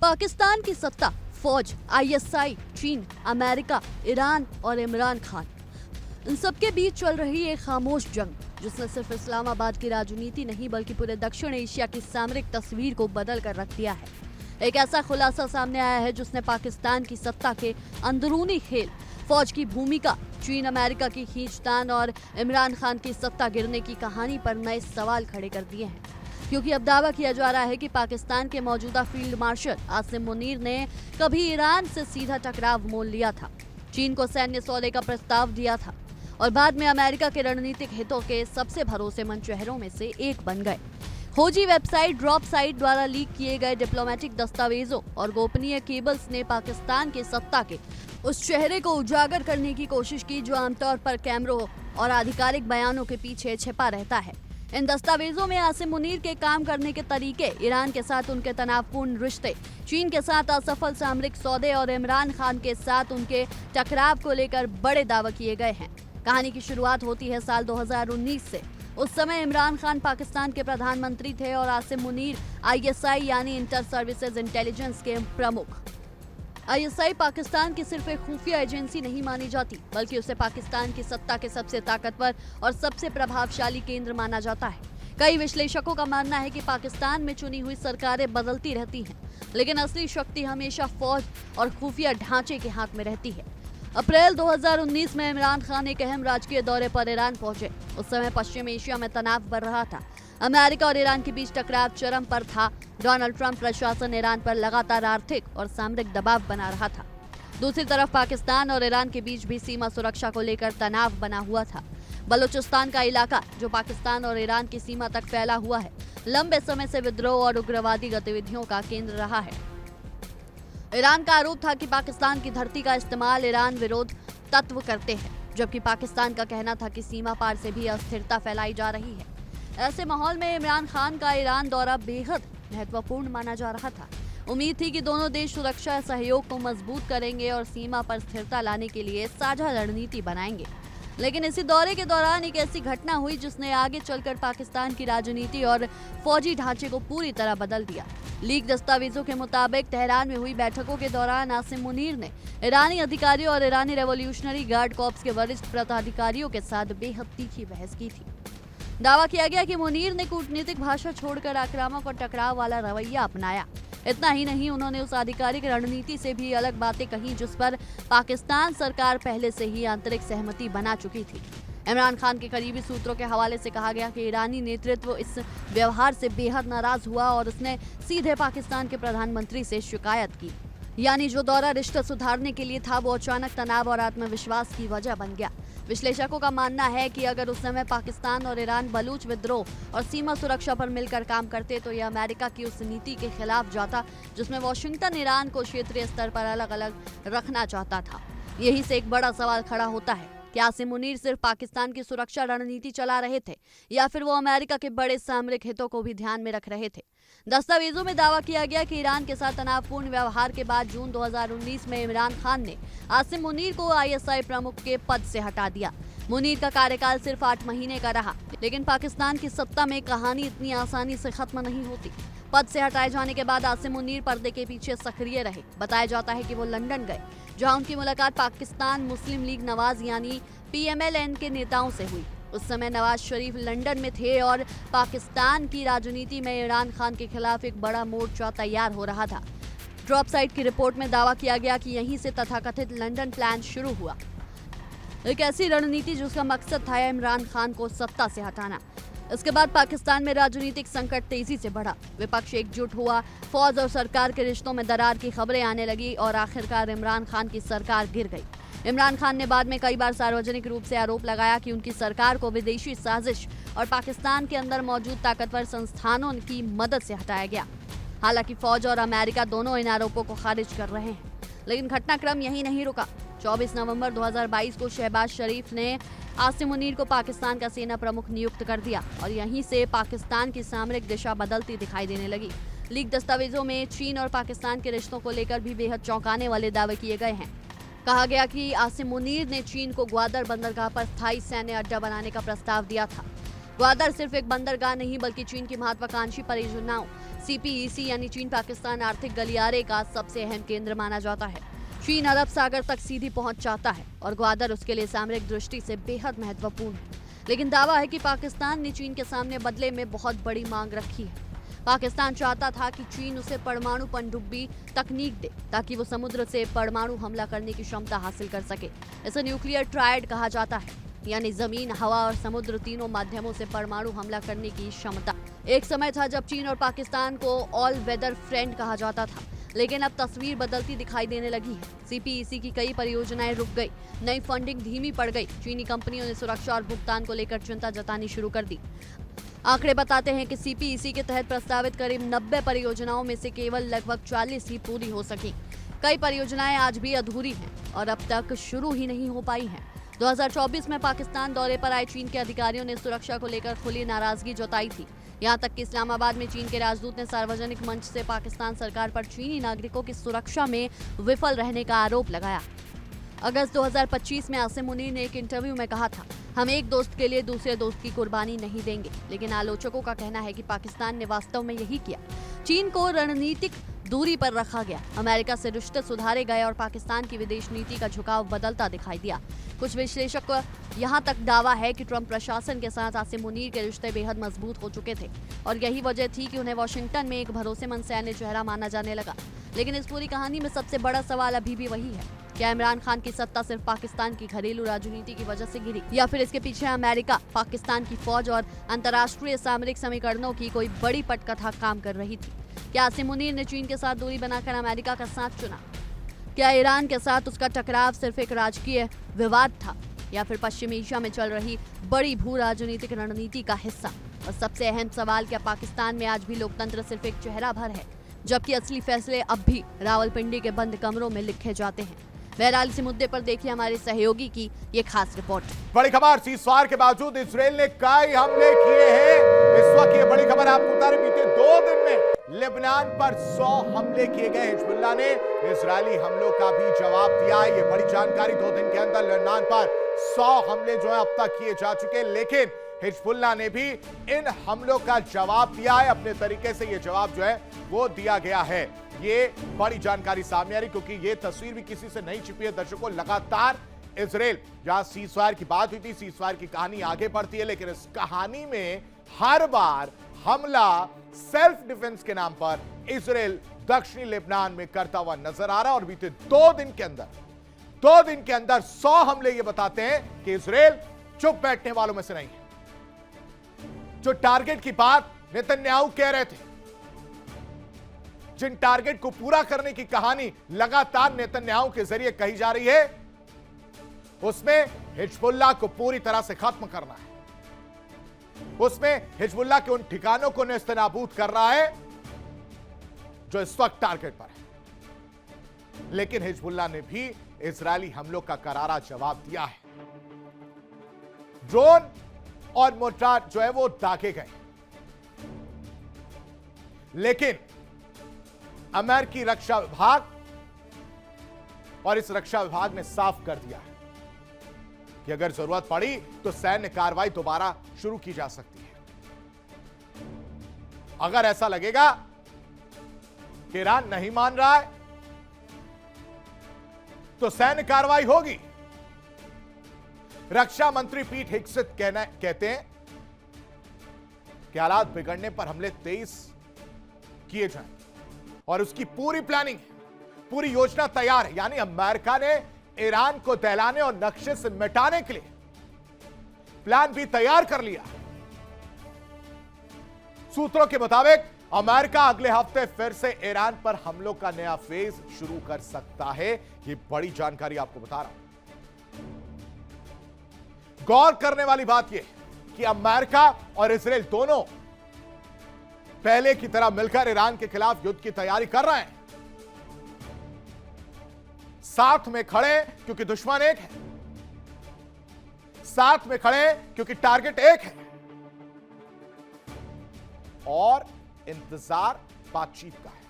पाकिस्तान की सत्ता, फौज, आईएसआई, चीन, अमेरिका, ईरान और इमरान खान, इन सबके बीच चल रही एक खामोश जंग, जिसने सिर्फ इस्लामाबाद की राजनीति नहीं बल्कि पूरे दक्षिण एशिया की सामरिक तस्वीर को बदल कर रख दिया है। एक ऐसा खुलासा सामने आया है जिसने पाकिस्तान की सत्ता के अंदरूनी खेल, फौज की भूमिका, चीन अमेरिका की खींचतान और इमरान खान की सत्ता गिरने की कहानी पर नए सवाल खड़े कर दिए हैं। क्योंकि अब दावा किया जा रहा है कि पाकिस्तान के मौजूदा फील्ड मार्शल आसिम मुनीर ने कभी ईरान से सीधा टकराव मोल लिया था, चीन को सैन्य सौदे का प्रस्ताव दिया था और बाद में अमेरिका के रणनीतिक हितों के सबसे भरोसेमंद चेहरों में से एक बन गए। खोजी वेबसाइट ड्रॉप साइट द्वारा लीक किए गए डिप्लोमेटिक दस्तावेजों और गोपनीय केबल्स ने पाकिस्तान के सत्ता के उस चेहरे को उजागर करने की कोशिश की जो आमतौर पर कैमरों और आधिकारिक बयानों के पीछे छिपा रहता है। इन दस्तावेजों में आसिम मुनीर के काम करने के तरीके, ईरान के साथ उनके तनावपूर्ण रिश्ते, चीन के साथ असफल सामरिक सौदे और इमरान खान के साथ उनके टकराव को लेकर बड़े दावे किए गए हैं। कहानी की शुरुआत होती है साल 2019 से। उस समय इमरान खान पाकिस्तान के प्रधानमंत्री थे और आसिम मुनीर आईएसआई यानी इंटर सर्विसेज इंटेलिजेंस के प्रमुख। आईएसआई पाकिस्तान की सिर्फ एक खुफिया एजेंसी नहीं मानी जाती, बल्कि उसे पाकिस्तान की सत्ता के सबसे ताकतवर और सबसे प्रभावशाली केंद्र माना जाता है। कई विश्लेषकों का मानना है कि पाकिस्तान में चुनी हुई सरकारें बदलती रहती हैं, लेकिन असली शक्ति हमेशा फौज और खुफिया ढांचे के हाथ में रहती है। अप्रैल 2019 में इमरान खान एक अहम राजकीय दौरे पर ईरान पहुंचे। उस समय पश्चिम एशिया में तनाव बढ़ रहा था। अमेरिका और ईरान के बीच टकराव चरम पर था। डोनाल्ड ट्रंप प्रशासन ईरान पर लगातार आर्थिक और सामरिक दबाव बना रहा था। दूसरी तरफ पाकिस्तान और ईरान के बीच भी सीमा सुरक्षा को लेकर तनाव बना हुआ था। बलूचिस्तान का इलाका, जो पाकिस्तान और ईरान की सीमा तक फैला हुआ है, लंबे समय से विद्रोह और उग्रवादी गतिविधियों का केंद्र रहा है। ईरान का आरोप था कि पाकिस्तान की धरती का इस्तेमाल ईरान विरोध तत्व करते हैं, जबकि पाकिस्तान का कहना था कि सीमा पार से भी अस्थिरता फैलाई जा रही है। ऐसे माहौल में इमरान खान का ईरान दौरा बेहद महत्वपूर्ण माना जा रहा था। उम्मीद थी कि दोनों देश सुरक्षा सहयोग को मजबूत करेंगे और सीमा पर स्थिरता लाने के लिए साझा रणनीति बनाएंगे। लेकिन इसी दौरे के दौरान एक ऐसी घटना हुई जिसने आगे चलकर पाकिस्तान की राजनीति और फौजी ढांचे को पूरी तरह बदल दिया। लीक दस्तावेजों के मुताबिक तेहरान में हुई बैठकों के दौरान आसिम मुनीर ने ईरानी अधिकारियों और ईरानी रेवोल्यूशनरी गार्ड कॉर्प्स के वरिष्ठ पदाधिकारियों के साथ बेहद तीखी बहस की थी। दावा किया गया कि मुनीर ने कूटनीतिक भाषा छोड़कर आक्रामक और टकराव वाला रवैया अपनाया। इतना ही नहीं, उन्होंने उस आधिकारिक रणनीति से भी अलग बातें कही जिस पर पाकिस्तान सरकार पहले से ही आंतरिक सहमति बना चुकी थी। इमरान खान के करीबी सूत्रों के हवाले से कहा गया कि ईरानी नेतृत्व इस व्यवहार से बेहद नाराज हुआ और उसने सीधे पाकिस्तान के प्रधानमंत्री से शिकायत की। यानी जो दौरा रिश्ते सुधारने के लिए था वो अचानक तनाव और आत्मविश्वास की वजह बन गया। विश्लेषकों का मानना है कि अगर उस समय पाकिस्तान और ईरान बलूच विद्रोह और सीमा सुरक्षा पर मिलकर काम करते तो यह अमेरिका की उस नीति के खिलाफ जाता जिसमें वॉशिंगटन ईरान को क्षेत्रीय स्तर पर अलग अलग रखना चाहता था। यही से एक बड़ा सवाल खड़ा होता है कि आसिम मुनीर सिर्फ पाकिस्तान की सुरक्षा रणनीति चला रहे थे या फिर वो अमेरिका के बड़े सामरिक हितों को भी ध्यान में रख रहे थे। दस्तावेजों में दावा किया गया कि ईरान के साथ तनावपूर्ण व्यवहार के बाद जून 2019 में इमरान खान ने आसिम मुनीर को आईएसआई प्रमुख के पद से हटा दिया। मुनीर का कार्यकाल सिर्फ 8 महीने का रहा, लेकिन पाकिस्तान की सत्ता में कहानी इतनी आसानी से खत्म नहीं होती। पद से हटाए जाने के बाद आसिम मुनीर पर्दे के पीछे सक्रिय रहे। बताया जाता है कि वो लंदन गए, जहां उनकी मुलाकात पाकिस्तान मुस्लिम लीग नवाज यानी PMLN के नेताओं से हुई। उस समय नवाज शरीफ लंदन में थे और पाकिस्तान की राजनीति में इमरान खान के खिलाफ एक बड़ा मोर्चा तैयार हो रहा था। ड्रॉप साइट की रिपोर्ट में दावा किया गया कि यहीं से तथाकथित लंदन प्लान शुरू हुआ, एक ऐसी रणनीति जिसका मकसद था इमरान खान को सत्ता से हटाना। इसके बाद पाकिस्तान में राजनीतिक संकट तेजी से बढ़ा, विपक्ष एकजुट हुआ, फौज और सरकार के रिश्तों में दरार की खबरें आने लगी और आखिरकार इमरान खान की सरकार गिर गई। इमरान खान ने बाद में कई बार सार्वजनिक रूप से आरोप लगाया कि उनकी सरकार को विदेशी साजिश और पाकिस्तान के अंदर मौजूद ताकतवर संस्थानों की मदद से हटाया गया। हालांकि फौज और अमेरिका दोनों इन आरोपों को खारिज कर रहे हैं, लेकिन घटनाक्रम यहीं नहीं रुका। 24 नवंबर 2022 को शहबाज शरीफ ने आसिम मुनीर को पाकिस्तान का सेना प्रमुख नियुक्त कर दिया और यहीं से पाकिस्तान की सामरिक दिशा बदलती दिखाई देने लगी। लीक दस्तावेजों में चीन और पाकिस्तान के रिश्तों को लेकर भी बेहद चौंकाने वाले दावे किए गए हैं। कहा गया कि आसिम मुनीर ने चीन को ग्वादर बंदरगाह पर स्थायी सैन्य अड्डा बनाने का प्रस्ताव दिया था। ग्वादर सिर्फ एक बंदरगाह नहीं बल्कि चीन की महत्वाकांक्षी परियोजनाओं CPEC यानी चीन पाकिस्तान आर्थिक गलियारे का सबसे अहम केंद्र माना जाता है। चीन अरब सागर तक सीधी पहुंच चाहता है और ग्वादर उसके लिए सामरिक दृष्टि से बेहद महत्वपूर्ण है। लेकिन दावा है कि पाकिस्तान ने चीन के सामने बदले में बहुत बड़ी मांग रखी है। पाकिस्तान चाहता था कि चीन उसे परमाणु पनडुब्बी तकनीक दे ताकि वो समुद्र से परमाणु हमला करने की क्षमता हासिल कर सके। इसे न्यूक्लियर ट्रायड कहा जाता है, यानी जमीन, हवा और समुद्र तीनों माध्यमों से परमाणु हमला करने की क्षमता। एक समय था जब चीन और पाकिस्तान को ऑल वेदर फ्रेंड कहा जाता था, लेकिन अब तस्वीर बदलती दिखाई देने लगी है। CPEC की कई परियोजनाएं रुक गई, नई फंडिंग धीमी पड़ गई। चीनी कंपनियों ने सुरक्षा और भुगतान को लेकर चिंता जतानी शुरू कर दी। आंकड़े बताते हैं कि CPEC के तहत प्रस्तावित करीब 90 परियोजनाओं में से केवल लगभग 40 ही पूरी हो सकी। कई परियोजनाएं आज भी अधूरी हैं और अब तक शुरू ही नहीं हो पाई हैं। 2024 में पाकिस्तान दौरे पर आए चीन के अधिकारियों ने सुरक्षा को लेकर खुली नाराजगी जताई थी। यहां तक कि इस्लामाबाद में चीन के राजदूत ने सार्वजनिक मंच से पाकिस्तान सरकार पर चीनी नागरिकों की सुरक्षा में विफल रहने का आरोप लगाया। अगस्त 2025 में आसिम मुनीर ने एक इंटरव्यू में कहा था, हम एक दोस्त के लिए दूसरे दोस्त की कुर्बानी नहीं देंगे। लेकिन आलोचकों का कहना है कि पाकिस्तान ने वास्तव में यही किया। चीन को रणनीतिक दूरी पर रखा गया, अमेरिका से रिश्ते सुधारे गए और पाकिस्तान की विदेश नीति का झुकाव बदलता दिखाई दिया। कुछ विश्लेषक का यहाँ तक दावा है कि ट्रंप प्रशासन के साथ आसिम मुनीर के रिश्ते बेहद मजबूत हो चुके थे और यही वजह थी कि उन्हें वॉशिंगटन में एक भरोसेमंद सैन्य चेहरा माना जाने लगा। लेकिन इस पूरी कहानी में सबसे बड़ा सवाल अभी भी वही है, क्या इमरान खान की सत्ता सिर्फ पाकिस्तान की घरेलू राजनीति की वजह से गिरी या फिर इसके पीछे अमेरिका, पाकिस्तान की फौज और अंतर्राष्ट्रीय सामरिक समीकरणों की कोई बड़ी पटकथा काम कर रही थी? क्या आसिम मुनीर ने चीन के साथ दूरी बनाकर अमेरिका का साथ चुना? क्या ईरान के साथ उसका टकराव सिर्फ एक राजकीय विवाद था या फिर पश्चिमी एशिया में चल रही बड़ी भू राजनीतिक रणनीति का हिस्सा? और सबसे अहम सवाल, क्या पाकिस्तान में आज भी लोकतंत्र सिर्फ एक चेहरा भर है जबकि असली फैसले अब भी रावलपिंडी के बंद कमरों में लिखे जाते हैं? बहरहाल इसी मुद्दे पर देखिए हमारे सहयोगी की ये खास रिपोर्ट। बड़ी खबर, सीज़फायर के बावजूद इसराइल ने कई हमले किए हैं। इस वक्त ये बड़ी खबर आपको बता रहे, बीते 2 दिन में लेबनान पर 100 हमले किए गए। हिजबुल्लाह ने इजरायली हमलों का भी जवाब दिया। ये बड़ी जानकारी, 2 दिन के अंदर लेबनान पर 100 हमले जो है अब तक किए जा चुके, लेकिन हिजबुल्लाह ने भी इन हमलों का जवाब दिया है। अपने तरीके से ये जवाब जो है वो दिया गया है। ये बड़ी जानकारी सामने आ रही, क्योंकि ये तस्वीर भी किसी से नहीं छिपी है। दर्शकों, लगातार इजराइल, जहां सीज़फायर की बात हुई थी, सीज़फायर की कहानी आगे बढ़ती है, लेकिन इस कहानी में हर बार हमला सेल्फ डिफेंस के नाम पर इजराइल दक्षिणी लेबनान में करता हुआ नजर आ रहा है। और बीते 2 दिन के अंदर 100 हमले ये बताते हैं कि इजराइल चुप बैठने वालों में से नहीं है। जो टारगेट की बात नेतन्याहू कह रहे थे, जिन टारगेट को पूरा करने की कहानी लगातार नेतन्याहू के जरिए कही जा रही है, उसमें हिजबुल्लाह को पूरी तरह से खत्म करना है। उसमें हिजबुल्लाह के उन ठिकानों को नेस्तनाबूद कर रहा है जो इस वक्त टारगेट पर है। लेकिन हिजबुल्लाह ने भी इजरायली हमलों का करारा जवाब दिया है। ड्रोन और मोर्टार जो है वो दागे गए, लेकिन अमेरिकी रक्षा विभाग और इस रक्षा विभाग ने साफ कर दिया है कि अगर जरूरत पड़ी तो सैन्य कार्रवाई दोबारा शुरू की जा सकती है। अगर ऐसा लगेगा कि ईरान नहीं मान रहा है तो सैन्य कार्रवाई होगी। रक्षा मंत्री पीट हेगसेथ कहते हैं कि हालात बिगड़ने पर हमले 23 किए जाएं और उसकी पूरी प्लानिंग, पूरी योजना तैयार है। यानी अमेरिका ने ईरान को दहलाने और नक्शे से मिटाने के लिए प्लान भी तैयार कर लिया। सूत्रों के मुताबिक अमेरिका अगले हफ्ते फिर से ईरान पर हमलों का नया फेज शुरू कर सकता है। यह बड़ी जानकारी आपको बता रहा हूं। गौर करने वाली बात यह कि अमेरिका और इजराइल दोनों पहले की तरह मिलकर ईरान के खिलाफ युद्ध की तैयारी कर रहे हैं। साथ में खड़े क्योंकि दुश्मन एक है, साथ में खड़े क्योंकि टारगेट एक है, और इंतजार बातचीत का है।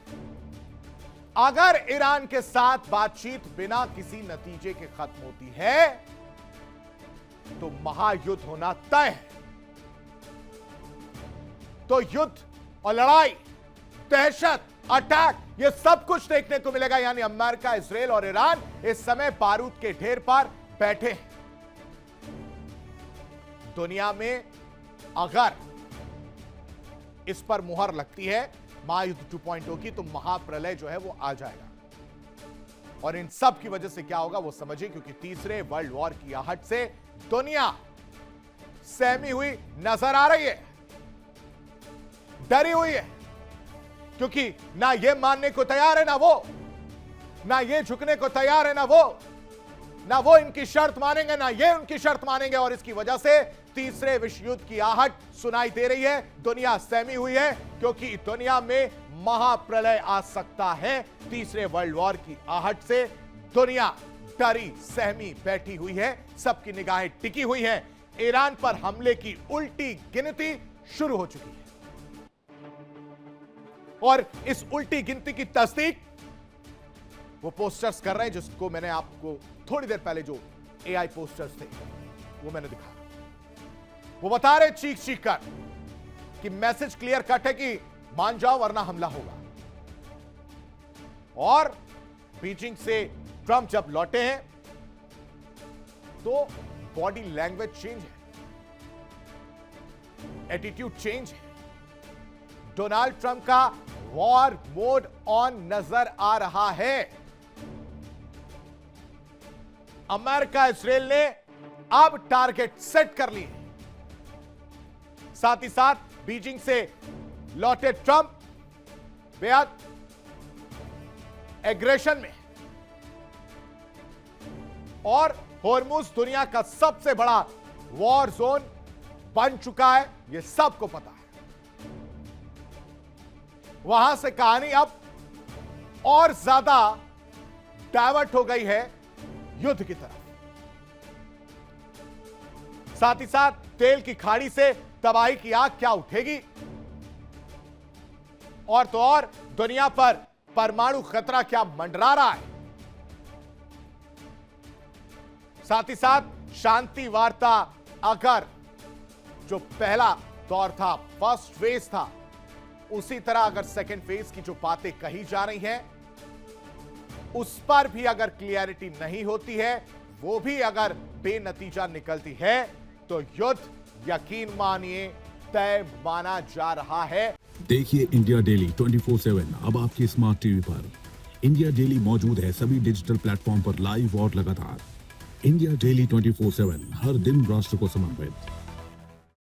अगर ईरान के साथ बातचीत बिना किसी नतीजे के खत्म होती है तो महायुद्ध होना तय है। तो युद्ध और लड़ाई, दहशत, अटैक, ये सब कुछ देखने को मिलेगा। यानी अमेरिका, इजराइल और ईरान इस समय बारूद के ढेर पर बैठे हैं। दुनिया में अगर इस पर मुहर लगती है महायुद्ध 2.0 की, तो महाप्रलय जो है वो आ जाएगा। और इन सब की वजह से क्या होगा वो समझिए, क्योंकि तीसरे वर्ल्ड वॉर की आहट से दुनिया सहमी हुई नजर आ रही है, डरी हुई है, क्योंकि ना ये मानने को तैयार है ना ये झुकने को तैयार है, ना वो इनकी शर्त मानेंगे, ना ये उनकी शर्त मानेंगे। और इसकी वजह से तीसरे विश्व युद्ध की आहट सुनाई दे रही है। दुनिया सहमी हुई है, क्योंकि दुनिया में महाप्रलय आ सकता है। तीसरे वर्ल्ड वॉर की आहट से दुनिया डरी सहमी बैठी हुई है, सबकी निगाहें टिकी हुई हैं। ईरान पर हमले की उल्टी गिनती शुरू हो चुकी है, और इस उल्टी गिनती की तस्दीक वो पोस्टर्स कर रहे हैं, जिसको मैंने आपको थोड़ी देर पहले जो एआई पोस्टर्स थे वो मैंने दिखाया। वो बता रहे चीख चीख कर कि मैसेज क्लियर कट है कि मान जाओ वरना हमला होगा। और बीजिंग से ट्रंप जब लौटे हैं तो बॉडी लैंग्वेज चेंज है, एटीट्यूड चेंज है। डोनाल्ड ट्रंप का वॉर मोड ऑन नजर आ रहा है। अमेरिका, इजराइल ने अब टारगेट सेट कर लिए। साथ ही साथ बीजिंग से लौटे ट्रंप बेहद एग्रेशन में, और होर्मुज दुनिया का सबसे बड़ा वॉर जोन बन चुका है, यह सबको पता है। वहां से कहानी अब और ज्यादा डाइवर्ट हो गई है युद्ध की तरफ। साथ ही साथ तेल की खाड़ी से तबाही की आग क्या उठेगी, और तो और दुनिया पर परमाणु खतरा क्या मंडरा रहा है। साथ ही साथ शांति वार्ता, अगर जो पहला दौर था, फर्स्ट फेज था, उसी तरह अगर सेकेंड फेज की जो बातें कही जा रही हैं उस पर भी अगर क्लियरिटी नहीं होती है, वो भी अगर बेनतीजा निकलती है, तो युद्ध यकीन मानिए तय माना जा रहा है। देखिए इंडिया डेली 24/7 अब आपके स्मार्ट टीवी पर। इंडिया डेली मौजूद है सभी डिजिटल प्लेटफॉर्म पर लाइव और लगातार। इंडिया डेली 24/7 हर दिन राष्ट्र को समर्पित।